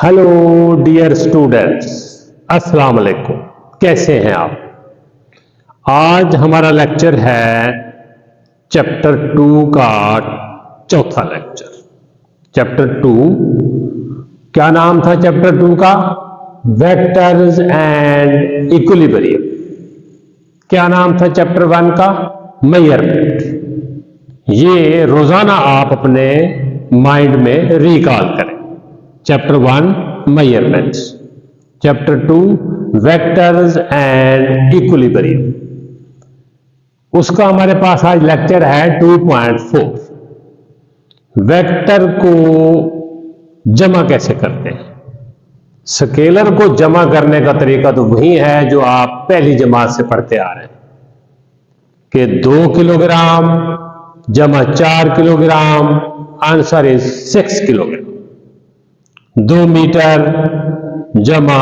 Hello dear students, अस्सलाम वालेकुम। कैसे हैं आप? आज हमारा लेक्चर है चैप्टर 2 का चौथा लेक्चर। चैप्टर 2, क्या नाम था चैप्टर 2 का? Vectors and equilibrium. क्या नाम था चैप्टर 1 का? मेजरमेंट। ये रोजाना आप अपने माइंड में रिकॉल करें। Chapter 1 measurements, chapter 2 vectors and equilibrium. उसका हमारे पास आज लेक्चर है 2.4। वेक्टर को जमा कैसे करते हैं? स्केलर को जमा करने का तरीका तो वही है जो आप पहली जमात से पढ़ते आ रहे हैं कि 2 किलोग्राम जमा 4 kilogram, answer is 6 kilogram. 2 metre जमा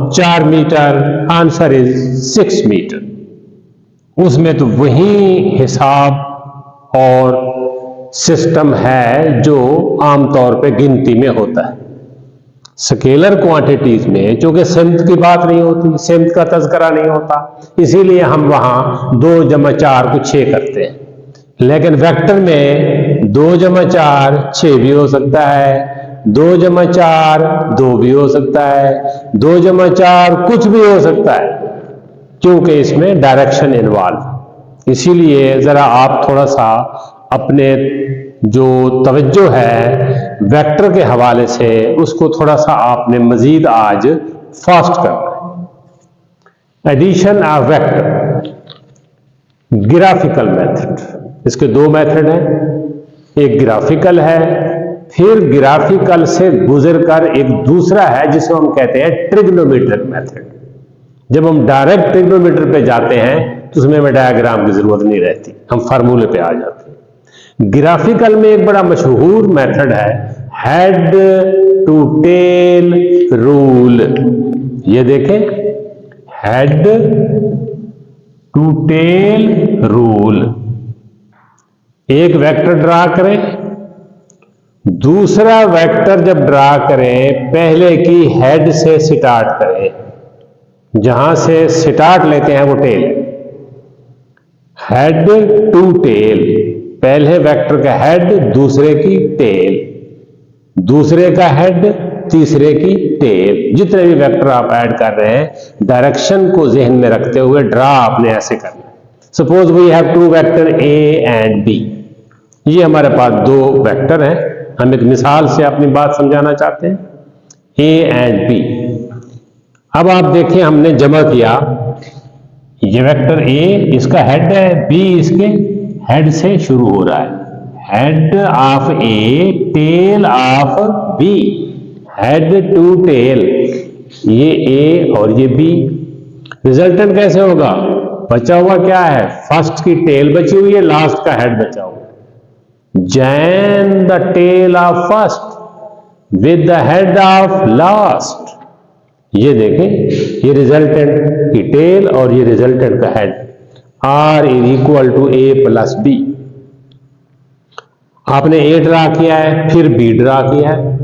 4 मीटर, आंसर इज 6 मीटर। उसमें तो वही हिसाब और सिस्टम है जो आमतौर पे गिनती में होता है। स्केलर क्वांटिटीज में चूंकि सिमत की बात नहीं होती, सिमत का तज़करा नहीं होता, इसीलिए हम वहां 2 जमा 4 को 6 करते हैं। लेकिन वेक्टर में 2 जमा 4 6 भी हो सकता है, 2 जमा 4 2 भी हो सकता है, 2 जमा 4 कुछ भी हो सकता है, क्योंकि इसमें डायरेक्शन इन्वॉल्व। इसीलिए जरा आप थोड़ा सा अपने जो तवज्जो है वेक्टर के हवाले से उसको थोड़ा सा आपने मजीद आज फास्ट करना है। Addition of vector, graphical method. इसके 2 मेथड हैं, एक ग्राफिकल है, फिर ग्राफिकल से गुजरकर एक दूसरा है जिसको हम कहते हैं ट्रिग्नोमेट्रिक मेथड। जब हम डायरेक्ट ट्रिग्नोमेट्री पे जाते हैं तो उसमें हमें डायग्राम की जरूरत नहीं रहती, हम फार्मूले पे आ जाते हैं। ग्राफिकल में एक बड़ा मशहूर मेथड है हेड टू टेल रूल। ये देखें, हेड टू टेल रूल। एक वेक्टर ड्रा करें, दूसरा वेक्टर जब ड्रा करें पहले की हेड से स्टार्ट करें, जहां से स्टार्ट लेते हैं वो टेल। हेड टू टेल, पहले वेक्टर का हेड, दूसरे की टेल, दूसरे का हेड, तीसरे की टेल। जितने भी वेक्टर आप ऐड कर रहे हैं डायरेक्शन को जहन में रखते हुए ड्रा आपने ऐसे करना है। Suppose we have 2 vector A and B. ये हमारे पास 2 वेक्टर हैं, हम एक मिसाल से अपनी बात समझाना चाहते हैं, ए एंड बी। अब आप देखें हमने जमा किया, ये वेक्टर ए इसका हेड है, बी इसके हेड से शुरू हो रहा है, head of A tail of B, head to tail. ये ए और ये बी। रिजल्टेंट कैसे होगा? बचा हुआ क्या है? फर्स्ट की टेल बची हुई है, लास्ट का हेड बचा हुआ है। Join the tail of first with the head of last। ये देखें, ये रिजल्टेंट की टेल और ये रिजल्टेंट का head. R is equal to A plus B. आपने ए ड्रा किया है, फिर बी ड्रा किया है।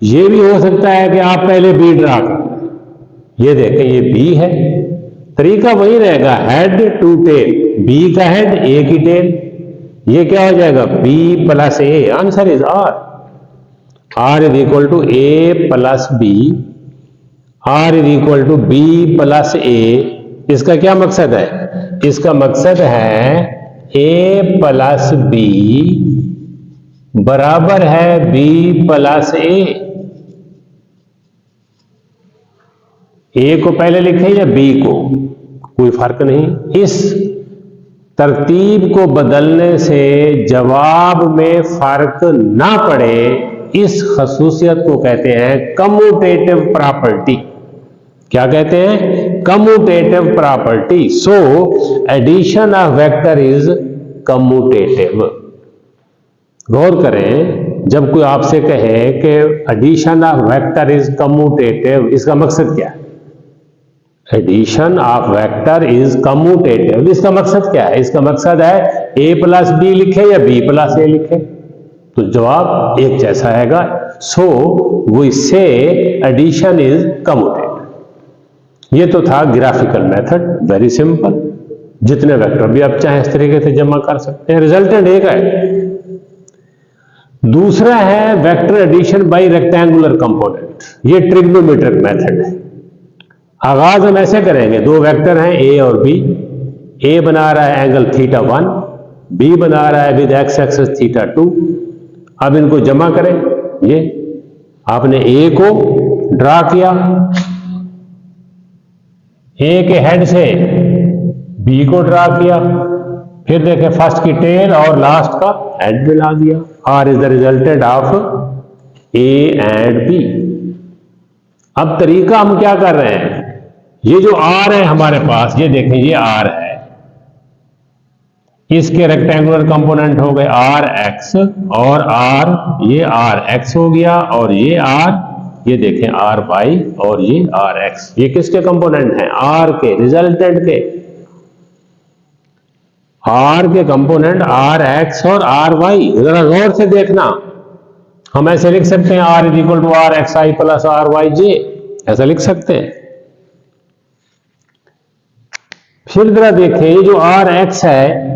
ये भी हो सकता है कि आप पहले बी ड्रा करें। ये देखें, ये बी है, तरीका वही रहेगा, हेड टू टेल, बी का हेड, ए की टेल। ये क्या हो जाएगा? B plus A, answer is R। R is equal to A plus B, R is equal to B plus A. इसका क्या मकसद है? इसका मकसद है ए प्लस बी बराबर है बी प्लस ए। ए को पहले लिखें या बी को, कोई फर्क नहीं। इस तरतीब को बदलने से जवाब में फर्क ना पड़े, इस खसूसियत को कहते हैं कम्यूटेटिव प्रॉपर्टी। क्या कहते हैं? Commutative property. So addition of vector is commutative. गौर करें, जब कोई आपसे कहे कि addition of vector is commutative, इसका मकसद क्या है? Addition of vector is commutative, इसका मकसद क्या है? इसका मकसद है ए प्लस बी लिखे या बी प्लस ए लिखे, तो जवाब एक जैसा आएगा। सो वी से एडिशन इज कम्यूटेड। ये तो था ग्राफिकल मेथड, वेरी सिंपल। जितने वेक्टर भी आप चाहें इस तरीके से जमा कर सकते हैं, रिजल्टेंट एक है। दूसरा है vector addition by rectangular component, ये ट्रिग्नोमेट्रिक मेथड है। आगाज हम ऐसे करेंगे, दो वेक्टर हैं ए और बी, ए बना रहा है एंगल θ1, बी बना रहा है विद एक्स एक्सिस θ2। अब इनको जमा करें। ये आपने ए को ड्रा किया, ए के हेड से बी को ड्रा किया, फिर देखें फर्स्ट की टेल और लास्ट का हेड मिला दिया। R is the resultant of A and B. अब तरीका हम क्या कर रहे हैं, ये जो आर है हमारे पास, ये देखें ये आर है, इसके रेक्टेंगुलर कंपोनेंट हो गए आर एक्स और आर, ये आर एक्स हो गया, और ये आर, ये देखें आर वाई और ये आर एक्स। ये किसके कंपोनेंट हैं, आर के, रिजल्टेंट के। आर के कंपोनेंट आर एक्स और आर वाई। जरा गौर से देखना, हम ऐसे लिख सकते हैं R is equal to R X I plus R Y J, ऐसा लिख सकते हैं। फिर जरा देखें, ये जो आर एक्स है,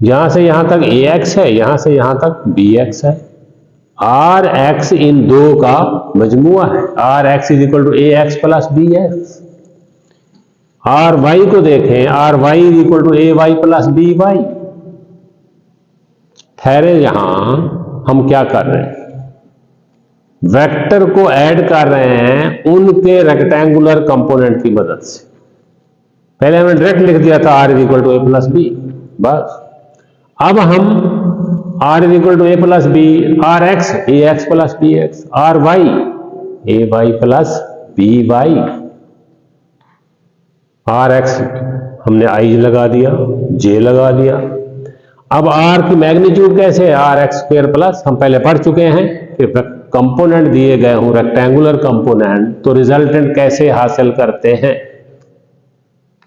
यहां से यहां तक ए एक्स है, यहां से यहां तक बी एक्स है। आर एक्स इन दो का मजमुआ है। R X is equal to A X plus B X. R Y को देखें, R Y is equal to A Y plus B Y. ठहरे, यहां हम क्या कर रहे हैं, वेक्टर को ऐड कर रहे हैं उनके रेक्टेंगुलर कंपोनेंट की मदद से। पहले हमने डायरेक्ट लिख दिया था R is equal to A plus B, बस। अब हम R is equal to A plus B, R X A X plus B X, R Y A Y plus B Y. R X हमने I लगा दिया, जे लगा दिया। अब are की मैग्नीट्यूड कैसे है, आर एक्स स्क्वायर प्लस, हम पहले पढ़ चुके हैं कि कंपोनेंट दिए गए हों रेक्टेंगुलर कंपोनेंट, तो रिजल्टेंट कैसे हासिल करते हैं।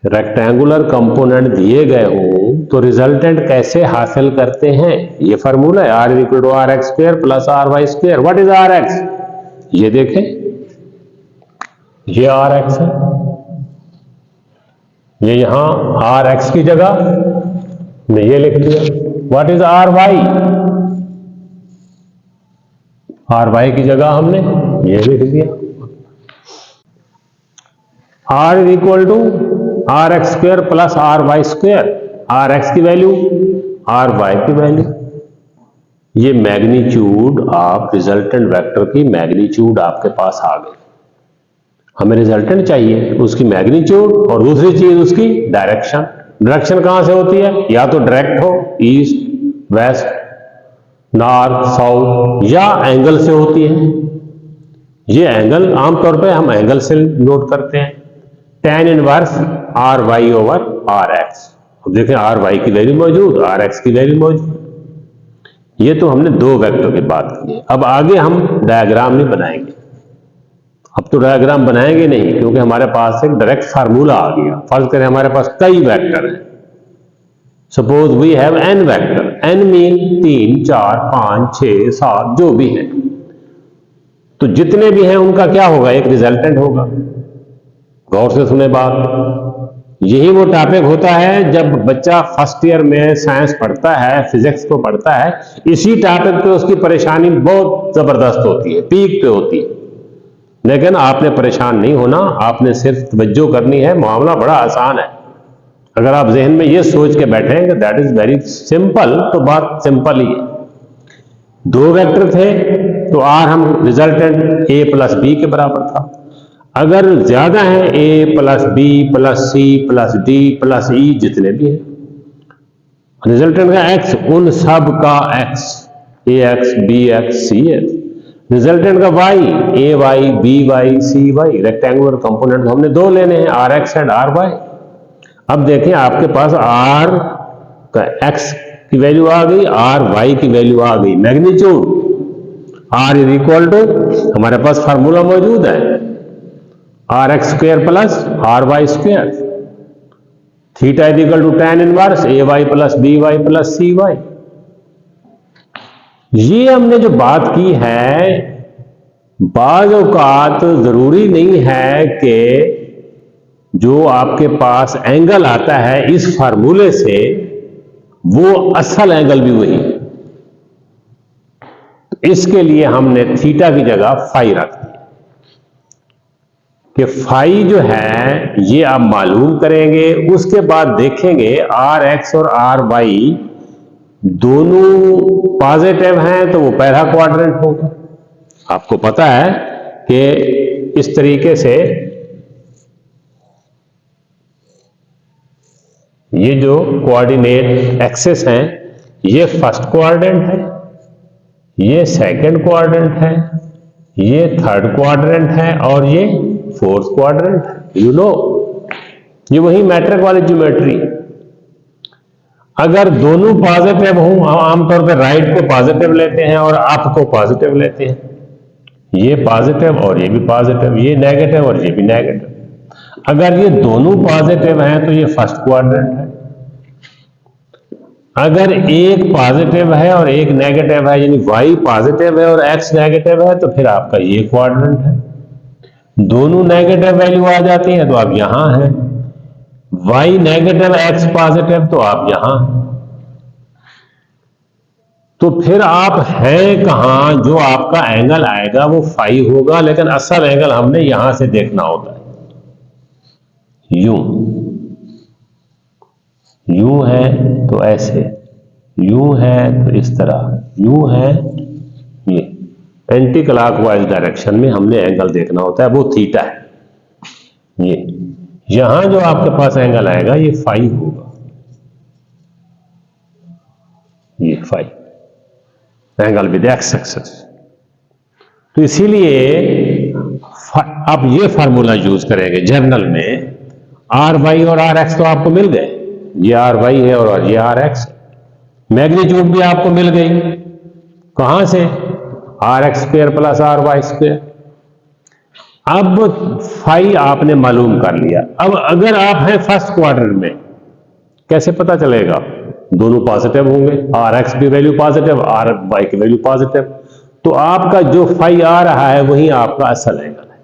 रेक्टेंगुलर कंपोनेंट दिए गए हों तो रिजल्टेंट कैसे हासिल करते हैं, ये फार्मूला है, R equal to R X square plus R Y square. What is R X, ये देखें, ये आर एक्स है, ये यहां आर एक्स की जगह मैं ये लिख दिया। What is R Y, R Y की जगह हमने ये लिख दिया। R is equal to R X square plus R Y square, R X की वैल्यू, आर वाई की वैल्यू। ये मैग्नीट्यूड ऑफ रिजल्टेंट वेक्टर की मैग्नीट्यूड आपके पास आ गई। हमें रिजल्टेंट चाहिए, उसकी मैग्नीट्यूड, और दूसरी चीज उसकी डायरेक्शन। डायरेक्शन कहां से होती है, या तो डायरेक्ट हो, ईस्ट वेस्ट नॉर्थ साउथ, या एंगल से होती है। ये एंगल आमतौर पे हम एंगल से नोट करते हैं, tan inverse R Y over R X. अब देखें आर वाई की वैल्यू मौजूद, आर एक्स की वैल्यू मौजूद। ये तो हमने दो वेक्टर की बात की है। अब आगे हम डायग्राम नहीं बनाएंगे, अब तो डायग्राम बनाएंगे नहीं, क्योंकि हमारे पास एक डायरेक्ट फार्मूला आ गया। फर्ज करें हमारे पास कई वेक्टर हैं, suppose we have n vector, n mean 3 4 5 6 7 जो भी है, तो जितने भी हैं उनका क्या होगा, एक रिजल्टेंट होगा। गौर से सुने बात, यही वो टॉपिक होता है जब बच्चा फर्स्ट ईयर में साइंस पढ़ता है, फिजिक्स को पढ़ता है, इसी टॉपिक पे उसकी परेशानी बहुत जबरदस्त होती है, पीक पे होती है। लेकिन आपने परेशान नहीं होना, आपने सिर्फ तवज्जो करनी है, मामला बड़ा आसान है। अगर आप जहन में ये सोच के बैठेंगे दैट इज वेरी सिंपल, तो बात सिंपल ही है। दो वेक्टर थे तो आर हम रिजल्टेंट ए प्लस बी के बराबर था। अगर ज्यादा है A plus B plus C plus D plus E जितने भी हैं, रिजल्टेंट का एक्स, उन सब का X, A X B X C X. Resultant का Y, A Y B Y C Y. Rectangular component हमने दो लेने हैं, R X and R Y. अब देखें आपके पास आर का एक्स की वैल्यू आ गई, आर वाई की वैल्यू आ गई, magnitude R is equal to, हमारे पास फार्मूला मौजूद है, R X square plus R Y square. Theta is equal to tan inverse A Y plus B Y plus C Y. ये हमने जो बात की है बाज़ औक़ात ज़रूरी नहीं है कि जो आपके पास एंगल आता है इस फार्मूले से वो असल एंगल भी वही। इसके लिए हमने थीटा की जगह फाई रख दी कि फाई जो है ये आप मालूम करेंगे, उसके बाद देखेंगे आर एक्स और आर वाई दोनों पॉजिटिव हैं तो वो पहला क्वाड्रेंट होगा। आपको पता है कि इस तरीके से ये जो कोऑर्डिनेट एक्सिस हैं ये फर्स्ट क्वाड्रेंट है, ये सेकंड क्वाड्रेंट है, ये थर्ड क्वाड्रेंट है और ये फोर्थ क्वाड्रेंट है। यू नो ये वही मैट्रिक वाली ज्योमेट्री। अगर दोनों पॉजिटिव हों, हम आमतौर पर राइट को पॉजिटिव लेते हैं और अप को पॉजिटिव लेते हैं, ये पॉजिटिव और ये भी पॉजिटिव, ये नेगेटिव और ये भी नेगेटिव। अगर ये दोनों पॉजिटिव हैं तो ये फर्स्ट क्वाड्रेंट है। अगर एक पॉजिटिव है और एक नेगेटिव है, यानी y पॉजिटिव है और x नेगेटिव है, तो फिर आपका ये क्वाड्रेंट है। दोनों नेगेटिव वैल्यू आ जाती है तो आप यहां हैं, y नेगेटिव x पॉजिटिव तो आप यहां हैं। तो फिर आप हैं कहां? जो आपका एंगल आएगा वो फाई होगा, लेकिन असल एंगल हमने यहां से देखना होता है। यूं यूं है तो ऐसे, यूं है तो इस तरह, यूं है ये एंटी क्लॉकवाइज डायरेक्शन में हमने एंगल देखना होता है, वो थीटा है। ये यहां जो आपके पास एंगल आएगा ये फाई होगा, ये phi angle with X axis. तो इसीलिए आप ये फार्मूला यूज करेंगे जर्नल में। आर वाई और आर एक्स तो आपको मिल गए, ये आर वाई है और ये आर एक्स। मैग्नीट्यूड भी आपको मिल गई, कहां से? R X square plus R Y square. अब फाई आपने मालूम कर लिया। अब अगर आप हैं फर्स्ट क्वाड्रेंट में, कैसे पता चलेगा? दोनों पॉजिटिव होंगे, आर एक्स की वैल्यू पॉजिटिव, आर वाई की वैल्यू पॉजिटिव, तो आपका जो फाई आ रहा है वही आपका असल एंगल है।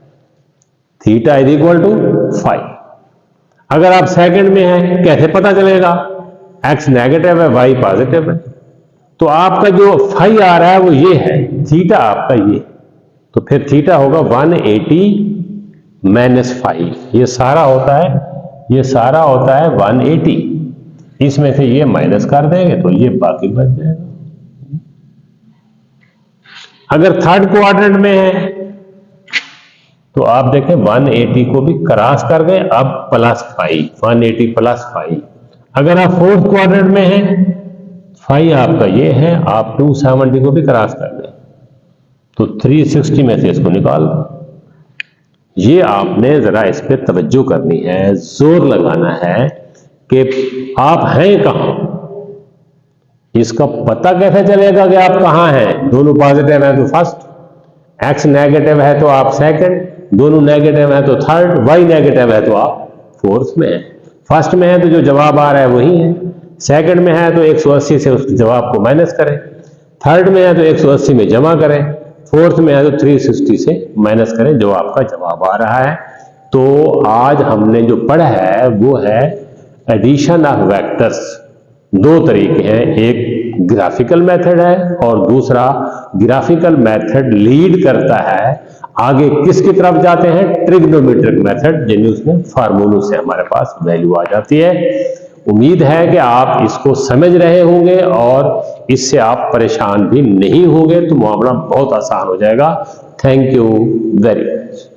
Theta is equal to phi. अगर आप सेकंड में हैं, कैसे पता चलेगा? एक्स नेगेटिव है, वाई पॉजिटिव है, तो आपका जो फाई आ रहा है वो ये है, थीटा आपका ये, तो फिर थीटा होगा 180 माइनस फाई। ये सारा होता है, ये सारा होता है 180, इसमें से ये माइनस कर देंगे तो ये बाकी बच जाएगा। अगर थर्ड क्वाड्रेंट में है तो आप देखें 180 को भी क्रॉस कर गए, अब प्लस फाई, 180 प्लस फाई। अगर आप फोर्थ क्वाड्रेंट में हैं, फाई आपका ये है, आप 270 को भी क्रॉस कर गए तो 360 में से इसको निकाल दो। ये आपने जरा इस पे तवज्जो करनी है, जोर लगाना है कि आप हैं कहां। इसका पता कैसे चलेगा कि आप कहां हैं? दोनों पॉजिटिव है तो फर्स्ट, एक्स नेगेटिव है तो आप सेकंड, दोनों नेगेटिव है तो थर्ड, वाई नेगेटिव है तो आप फोर्थ में है। फर्स्ट में है तो जो जवाब आ रहा है वही है, सेकंड में है तो 180 से उस जवाब को माइनस करें, थर्ड में है तो 180 में जमा करें, फोर्थ में है तो 360 से माइनस करें, जो आपका जवाब आ रहा है। तो आज हमने जो पढ़ा है वो है एडिशन ऑफ वेक्टर्स। दो तरीके हैं, एक ग्राफिकल मेथड है और दूसरा ग्राफिकल मेथड लीड करता है आगे किसकी तरफ जाते हैं? ट्रिग्नोमेट्रिक मेथड, जिन्हें उसमें फार्मूलों से हमारे पास वैल्यू आ जाती है। उम्मीद है कि आप इसको समझ रहे होंगे और इससे आप परेशान भी नहीं होंगे, तो मामला बहुत आसान हो जाएगा। Thank you very much.